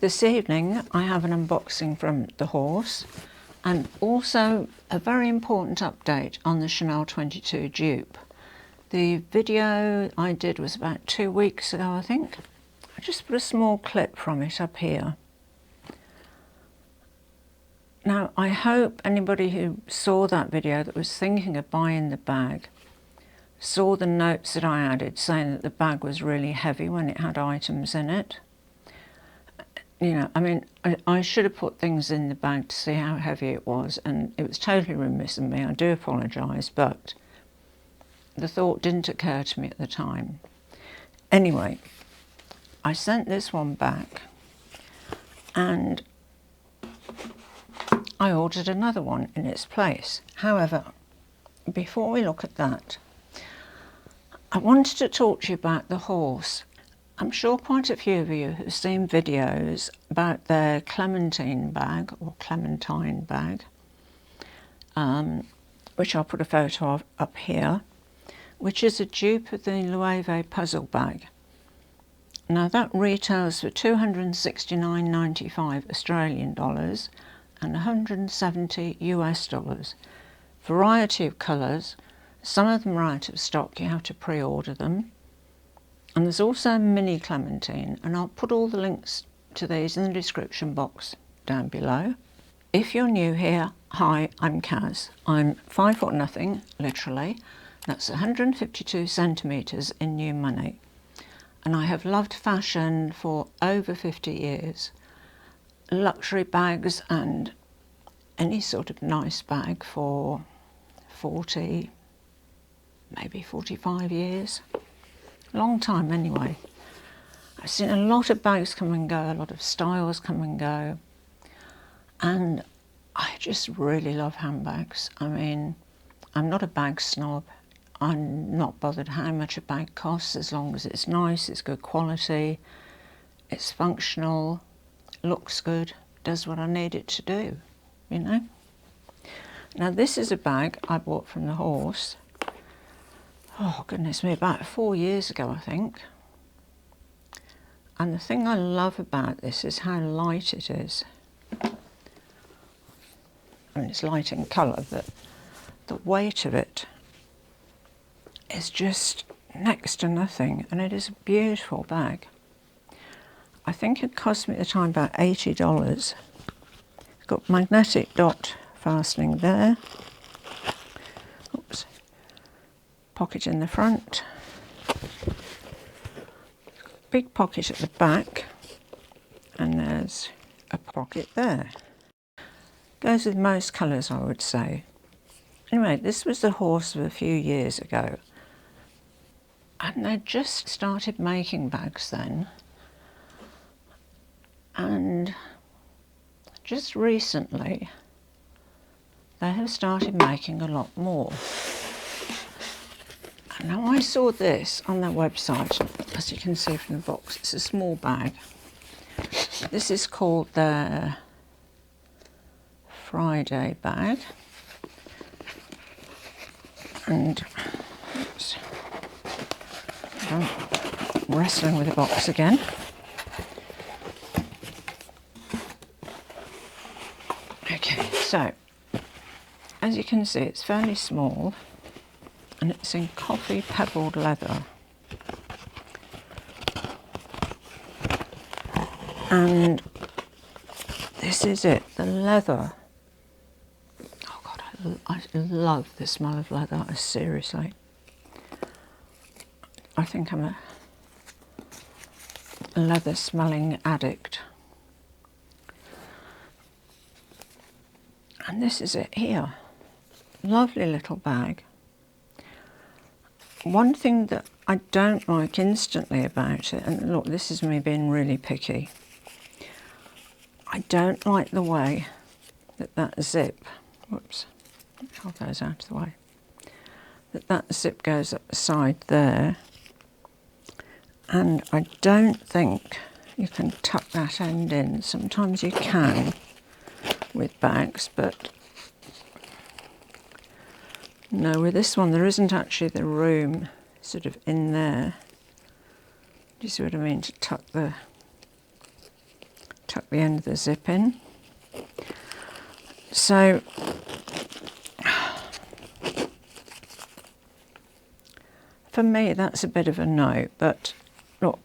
This evening I have an unboxing from the horse and also a very important update on the Chanel 22 dupe. The video I did was about 2 weeks ago, I think. I just put a small clip from it up here. Now I hope anybody who saw that video that was thinking of buying the bag saw the notes that I added saying that the bag was really heavy when it had items in it. You know, I mean, I should have put things in the bag to see how heavy it was, and it was totally remiss of me. I do apologise, but the thought didn't occur to me at the time. Anyway, I sent this one back and I ordered another one in its place. However, before we look at that, I wanted to talk to you about the horse. I'm sure quite a few of you have seen videos about their Clementine bag, or Clementine bag, which I'll put a photo of up here, which is a dupe of the Loewe puzzle bag. Now that retails for $269.95 Australian dollars and 170 US dollars. Variety of colours, some of them are out of stock, you have to pre-order them. And there's also a mini Clementine, and I'll put all the links to these in the description box down below. If you're new here, hi, I'm Kaz. I'm 5 foot nothing, literally. That's 152 centimetres in new money. And I have loved fashion for over 50 years. Luxury bags and any sort of nice bag for 40, maybe 45 years. Long time anyway. I've seen a lot of bags come and go, a lot of styles come and go, and I just really love handbags. I mean, I'm not a bag snob. I'm not bothered how much a bag costs as long as it's nice, it's good quality, it's functional, looks good, does what I need it to do, you know. Now this is a bag I bought from the horse. Oh goodness me, about 4 years ago I think. And the thing I love about this is how light it is. I mean, it's light in colour, but the weight of it is just next to nothing, and it is a beautiful bag. I think it cost me at the time about $80. It's got magnetic dot fastening there. Oops. Pocket in the front, big pocket at the back, and there's a pocket there. Goes with most colours, I would say. Anyway, this was the horse of a few years ago, and they just started making bags then, and just recently they have started making a lot more. Now I saw this on their website, as you can see from the box. It's a small bag. This is called their Friday bag. And oops, I'm wrestling with the box again. Okay, so as you can see, it's fairly small. And it's in coffee pebbled leather. And this is it, the leather. Oh God, I love the smell of leather, seriously. I think I'm a leather smelling addict. And this is it here. Lovely little bag. One thing that I don't like instantly about it, and look, this is me being really picky, I don't like the way that zip, whoops, how goes out of the way, that zip goes up the side there, and I don't think you can tuck that end in. Sometimes you can with bags, but no, with this one there isn't actually the room sort of in there. Do you see what I mean? To tuck tuck the end of the zip in. So for me that's a bit of a no, but look,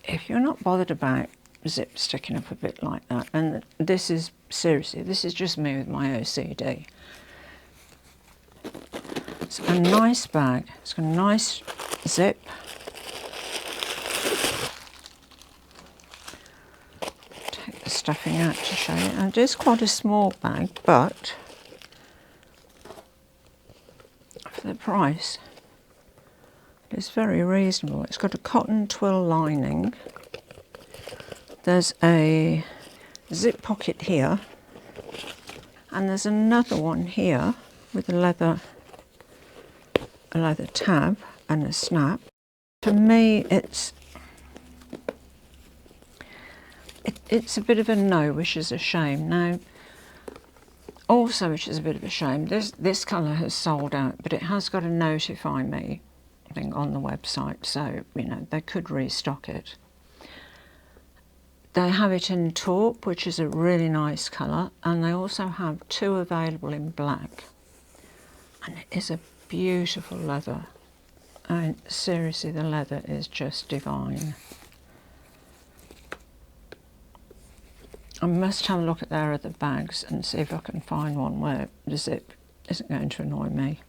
if you're not bothered about zip sticking up a bit like that, and this is seriously, this is just me with my OCD. It's a nice bag, it's got a nice zip. Take the stuffing out to show you. And it is quite a small bag, but for the price, it is very reasonable. It's got a cotton twill lining. There's a zip pocket here, and there's another one here with a leather tab and a snap. For me, it's a bit of a no, which is a shame. Now, also, which is a bit of a shame, this colour has sold out, but it has got a notify me thing on the website, so you know they could restock it. They have it in taupe, which is a really nice colour, and they also have 2 available in black. And it is a beautiful leather. I mean, seriously, the leather is just divine. I must have a look at their other bags and see if I can find one where the zip isn't going to annoy me.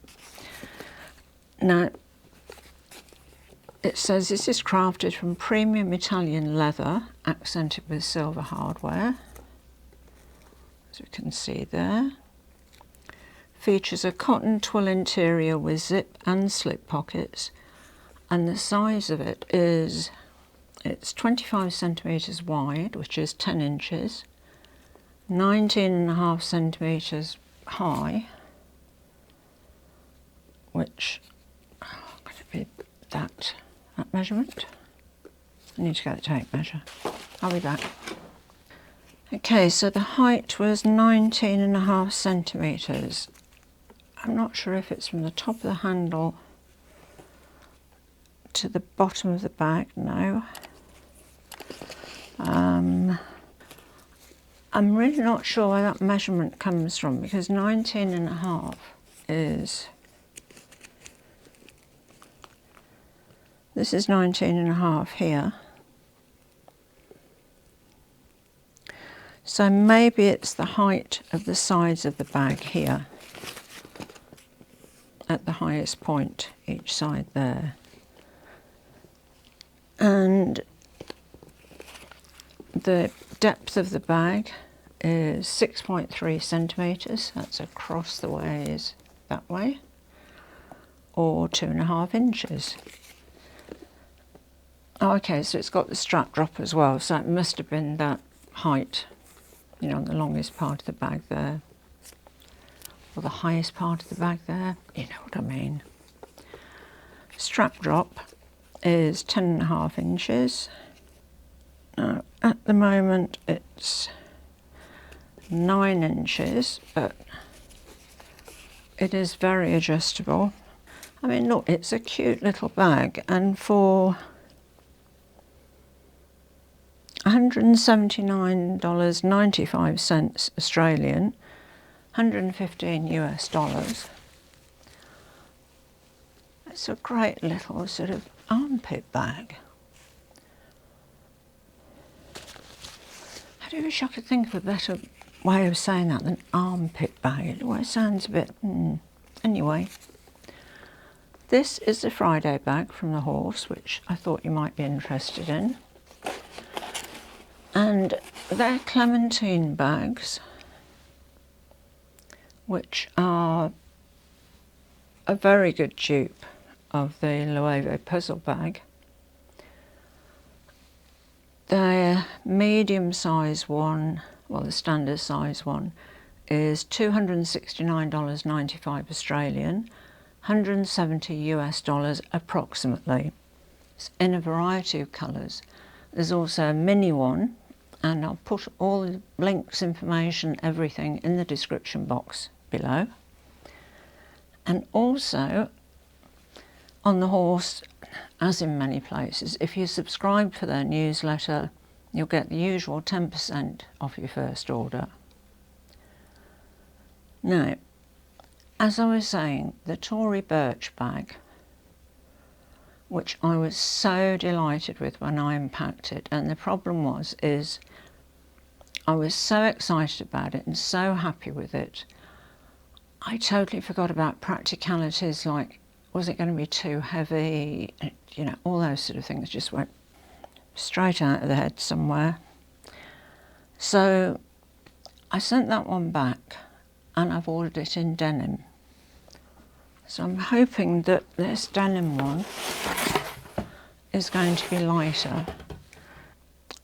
Now, it says this is crafted from premium Italian leather, accented with silver hardware, as you can see there. Features a cotton twill interior with zip and slip pockets, and the size of it is, it's 25 centimetres wide, which is 10 inches, 19.5 centimetres high, which, could it be that measurement? I need to get the tape measure. I'll be back. Okay, so the height was 19.5 centimetres. I'm not sure if it's from the top of the handle to the bottom of the bag, no. I'm really not sure where that measurement comes from, because 19.5 is, this is 19.5 here. So maybe it's the height of the sides of the bag here, at the highest point, each side there. And the depth of the bag is 6.3 centimetres, that's across the ways that way, or 2.5 inches. Oh, okay, so it's got the strap drop as well, so it must have been that height, you know, on the longest part of the bag there, or the highest part of the bag there, you know what I mean. Strap drop is 10.5 inches. Now, at the moment it's 9 inches, but it is very adjustable. I mean, look, it's a cute little bag, and for $179.95 Australian, 115 US dollars, it's a great little sort of armpit bag. I do wish I could think of a better way of saying that than armpit bag. It always sounds a bit, Anyway, this is the Friday bag from the horse, which I thought you might be interested in. And they're Clementine bags, which are a very good dupe of the Loewe puzzle bag. The medium size one, well, the standard size one, is $269.95 Australian, 170 US dollars approximately. It's in a variety of colours. There's also a mini one, and I'll put all the links, information, everything in the description box below. And also, on the horse, as in many places, if you subscribe for their newsletter, you'll get the usual 10% off your first order. Now, as I was saying, the Tory Burch bag, which I was so delighted with when I unpacked it, and the problem is I was so excited about it and so happy with it, I totally forgot about practicalities like, was it going to be too heavy? You know, all those sort of things just went straight out of the head somewhere. So I sent that one back and I've ordered it in denim. So I'm hoping that this denim one is going to be lighter.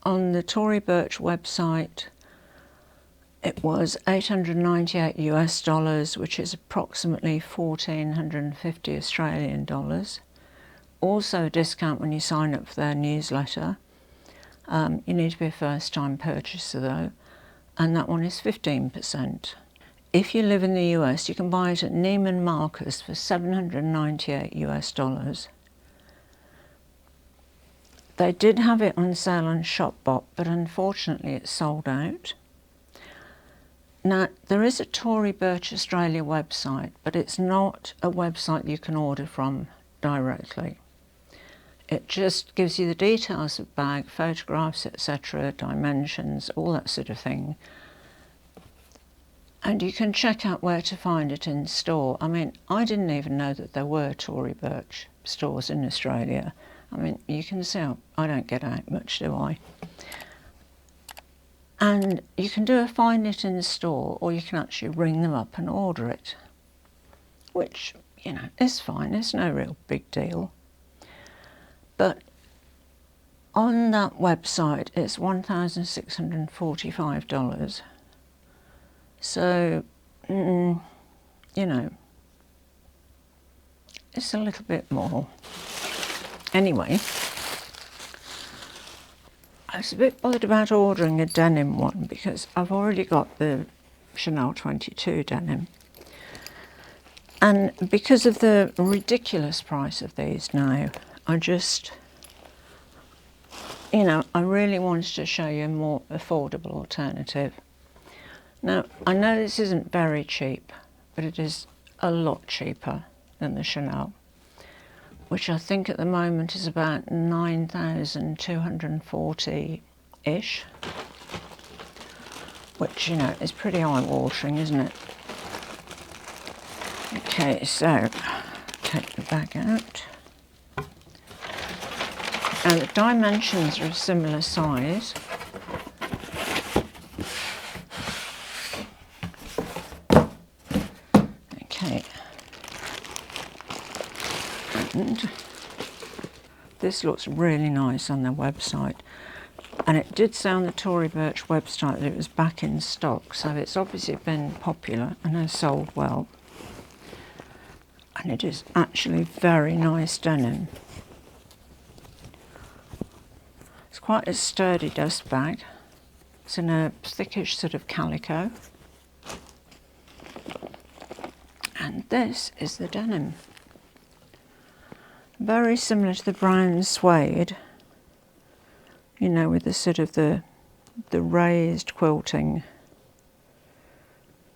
On the Tory Burch website, it was $898 US, which is approximately 1,450 Australian dollars. Also a discount when you sign up for their newsletter. You need to be a first-time purchaser though, and that one is 15%. If you live in the US, you can buy it at Neimen Marcus for $798 US. They did have it on sale on Shopbot, but unfortunately it's sold out. Now, there is a Tory Burch Australia website, but it's not a website you can order from directly. It just gives you the details of bag, photographs, etc., dimensions, all that sort of thing. And you can check out where to find it in store. I mean, I didn't even know that there were Tory Burch stores in Australia. I mean, you can see I don't get out much, do I? And you can do a find it in store, or you can actually ring them up and order it, which, you know, is fine. It's no real big deal. But on that website, it's $1,645. So, you know, it's a little bit more. Anyway, I was a bit bothered about ordering a denim one because I've already got the Chanel 22 denim. And because of the ridiculous price of these now, I just, you know, I really wanted to show you a more affordable alternative. Now, I know this isn't very cheap, but it is a lot cheaper than the Chanel, which I think at the moment is about 9,240-ish, which, you know, is pretty eye-watering, isn't it? Okay, so take the bag out. And the dimensions are a similar size. Okay. And this looks really nice on their website. And it did say on the Tory Burch website that it was back in stock, so it's obviously been popular and has sold well. And it is actually very nice denim. It's quite a sturdy dust bag. It's in a thickish sort of calico. And this is the denim. Very similar to the brown suede, you know, with the sort of the raised quilting.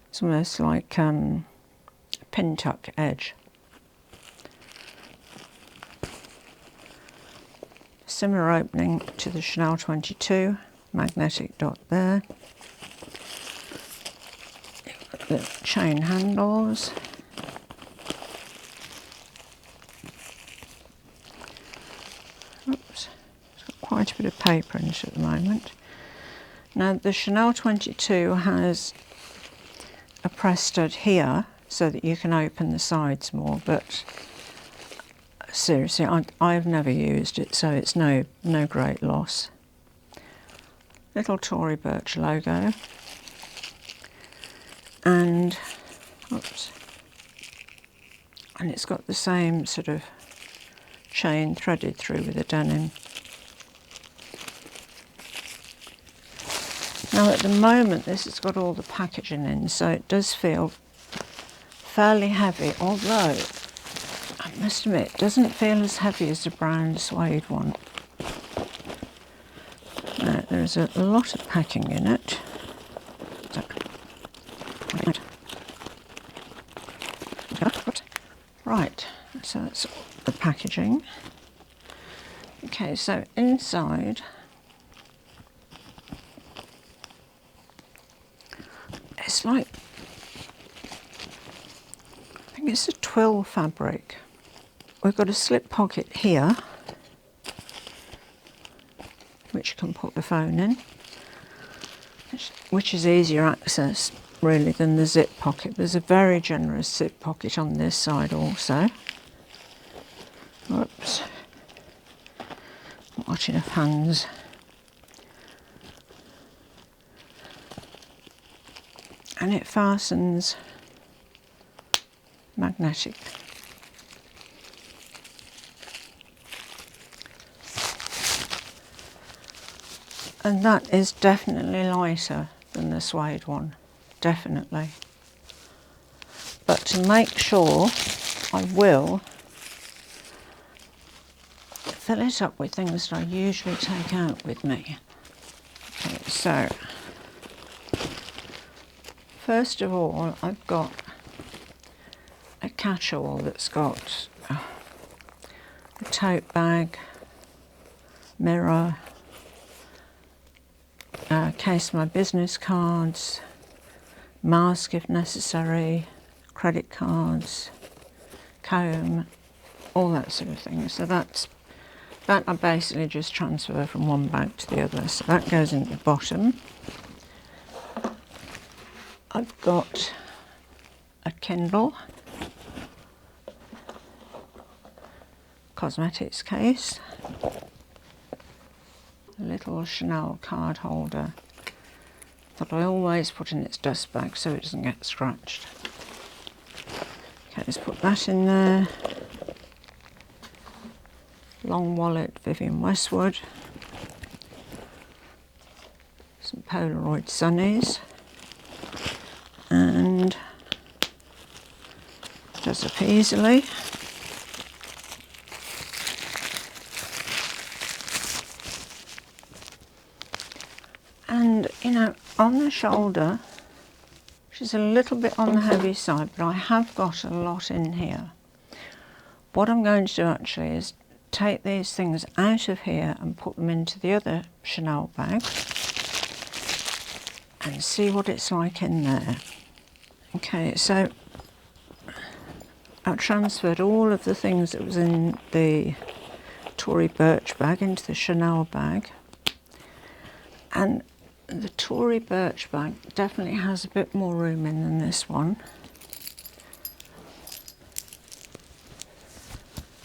It's almost like a pin tuck edge. Similar opening to the Chanel 22, magnetic dot there. The chain handles. Oops, it's got quite a bit of paper in it at the moment. Now the Chanel 22 has a press stud here so that you can open the sides more, but seriously, I've never used it, so it's no great loss. Little Tory Burch logo, and oops, and it's got the same sort of chain threaded through with the denim. Now at the moment this has got all the packaging in, so it does feel fairly heavy, although I must admit, it doesn't feel as heavy as the brown suede one. Now, there are there's a lot of packing in it. So, right, so that's the packaging. Okay, so inside it's like, I think it's a twill fabric. We've got a slip pocket here, which you can put the phone in, which is easier access really than the zip pocket. There's a very generous zip pocket on this side also. Whoops, not got enough hands. And it fastens magnetic. And that is definitely lighter than the suede one, definitely. But to make sure, I will fill it up with things that I usually take out with me. Okay, so first of all, I've got a catch-all that's got a tote bag, mirror, case of my business cards, mask if necessary, credit cards, comb, all that sort of thing. So that I basically just transfer from one bag to the other. So that goes in the bottom. I've got a Kindle, cosmetics case, a little Chanel card holder that I always put in its dust bag so it doesn't get scratched. Okay, let's put that in there. Long wallet, Vivienne Westwood. Some Polaroid sunnies. And does up easily. And you know, on the shoulder, she's a little bit on the heavy side, but I have got a lot in here. What I'm going to do actually is take these things out of here and put them into the other Chanel bag and see what it's like in there. Okay, so I've transferred all of the things that was in the Tory Burch bag into the Chanel bag, and the Tory Burch bag definitely has a bit more room in than this one.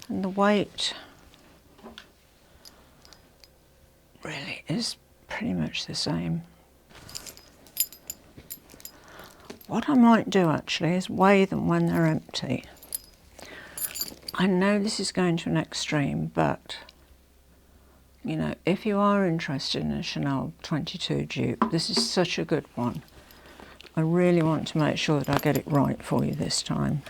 And the weight really is pretty much the same. What I might do actually is weigh them when they're empty. I know this is going to an extreme, but you know, if you are interested in a Chanel 22 dupe, this is such a good one. I really want to make sure that I get it right for you this time.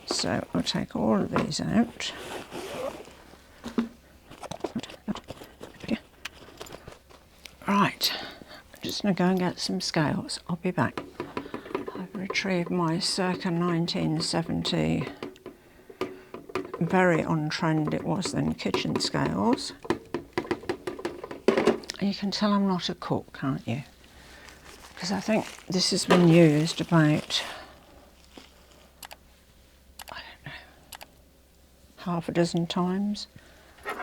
So I'll take all of these out. Right, I'm just going to go and get some scales. I'll be back. I've retrieved my circa 1970, very on trend it was then, kitchen scales. You can tell I'm not a cook, can't you? Because I think this has been used about, I don't know, half a dozen times.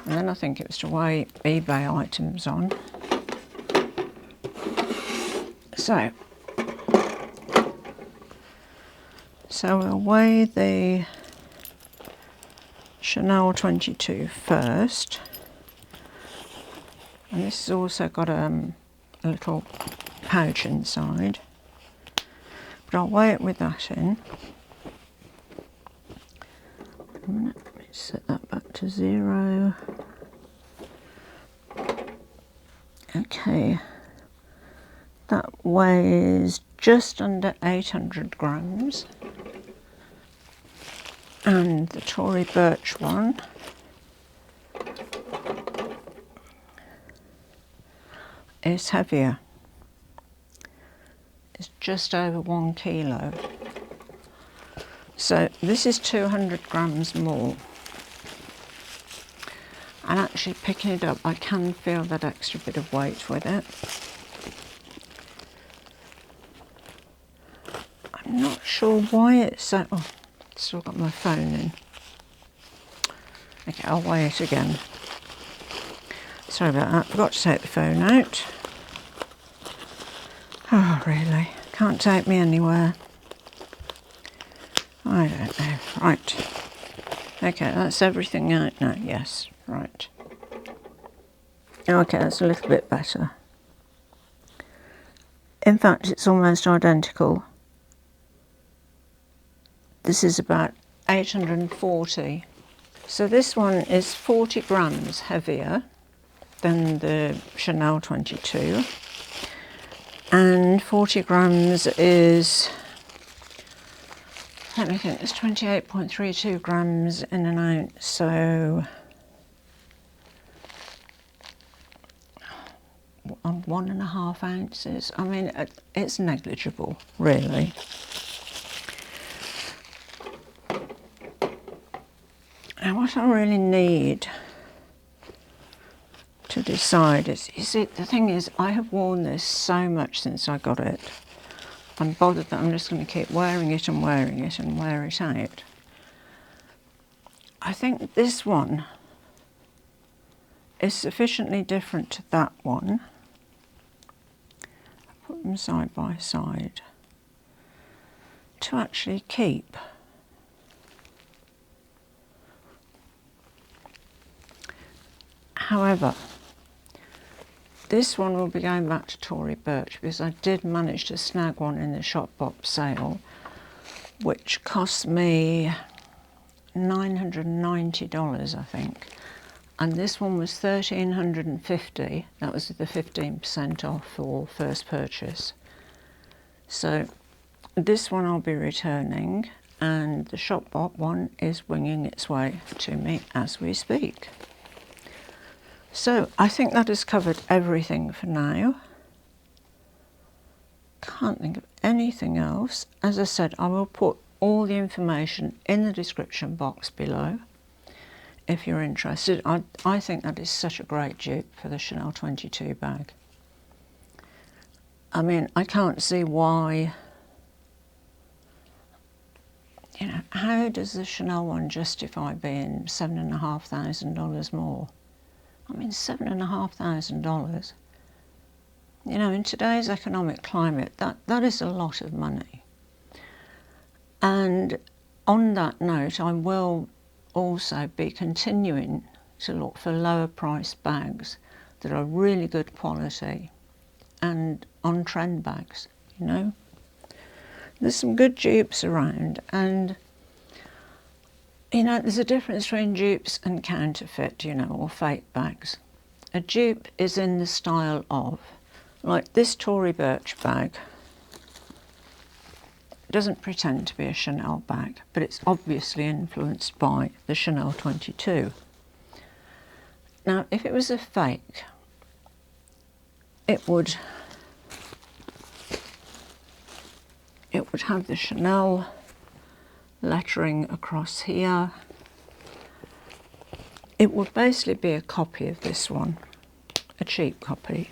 And then I think it was to weigh eBay items on. So we'll weigh the Chanel 22 first. And this has also got a little pouch inside. But I'll weigh it with that in. A minute, let me set that back to 0. Okay. That weighs just under 800 grams. And the Tory Burch one is heavier. It's just over 1 kilo. So this is 200 grams more. And actually picking it up, I can feel that extra bit of weight with it. I'm not sure why it's so... Oh, still got my phone in. Okay, I'll weigh it again. Sorry about that, forgot to take the phone out. Oh, really? Can't take me anywhere. I don't know. Right. Okay, that's everything out now. Yes, right. Okay, that's a little bit better. In fact, it's almost identical. This is about 840. So this one is 40 grams heavier than the Chanel 22. And 40 grams is, let me think, it's 28.32 grams in an ounce, so on 1.5 ounces. I mean, it's negligible, really. Now, what I really need to decide is, you see, the thing is, I have worn this so much since I got it. I'm bothered that I'm just going to keep wearing it and wearing it and wear it out. I think this one is sufficiently different to that one. I put them side by side to actually keep. However, this one will be going back to Tory Burch because I did manage to snag one in the shop box sale, which cost me $990, I think. And this one was $1,350. That was the 15% off for first purchase. So this one I'll be returning, and the shop box one is winging its way to me as we speak. So I think that has covered everything for now. Can't think of anything else. As I said, I will put all the information in the description box below if you're interested. I think that is such a great dupe for the Chanel 22 bag. I mean, I can't see why, you know, how does the Chanel one justify being $7,500 more? I mean, $7,500. You know, in today's economic climate, that is a lot of money. And on that note, I will also be continuing to look for lower priced bags that are really good quality and on trend bags, you know. There's some good dupes around, and you know, there's a difference between dupes and counterfeit, you know, or fake bags. A dupe is in the style of, like this Tory Burch bag, doesn't pretend to be a Chanel bag, but it's obviously influenced by the Chanel 22. Now, if it was a fake, it would have the Chanel lettering across here. It would basically be a copy of this one, a cheap copy.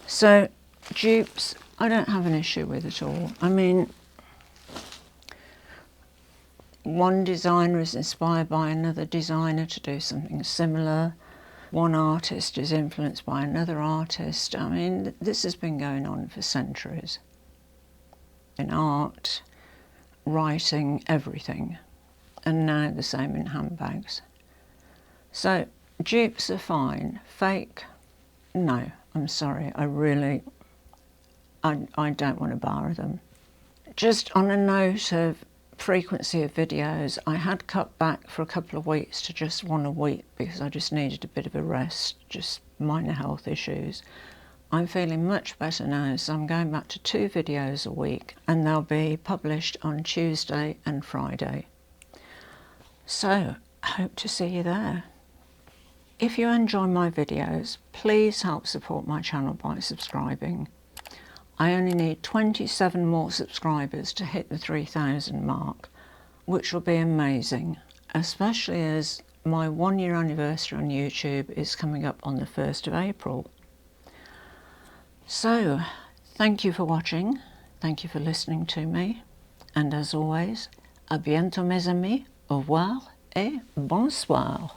So dupes, I don't have an issue with at all. I mean, one designer is inspired by another designer to do something similar. One artist is influenced by another artist. I mean, this has been going on for centuries. In art, writing, everything, and now the same in handbags. So dupes are fine. Fake, no, I'm sorry, I don't want to borrow them. Just on a note of frequency of videos, I had cut back for a couple of weeks to just one a week because I just needed a bit of a rest, just minor health issues. I'm feeling much better now, so I'm going back to 2 videos a week, and they'll be published on Tuesday and Friday. So, I hope to see you there. If you enjoy my videos, please help support my channel by subscribing. I only need 27 more subscribers to hit the 3,000 mark, which will be amazing, especially as my 1-year anniversary on YouTube is coming up on the 1st of April. So, thank you for watching, thank you for listening to me, and as always, à bientôt mes amis, au revoir et bonsoir.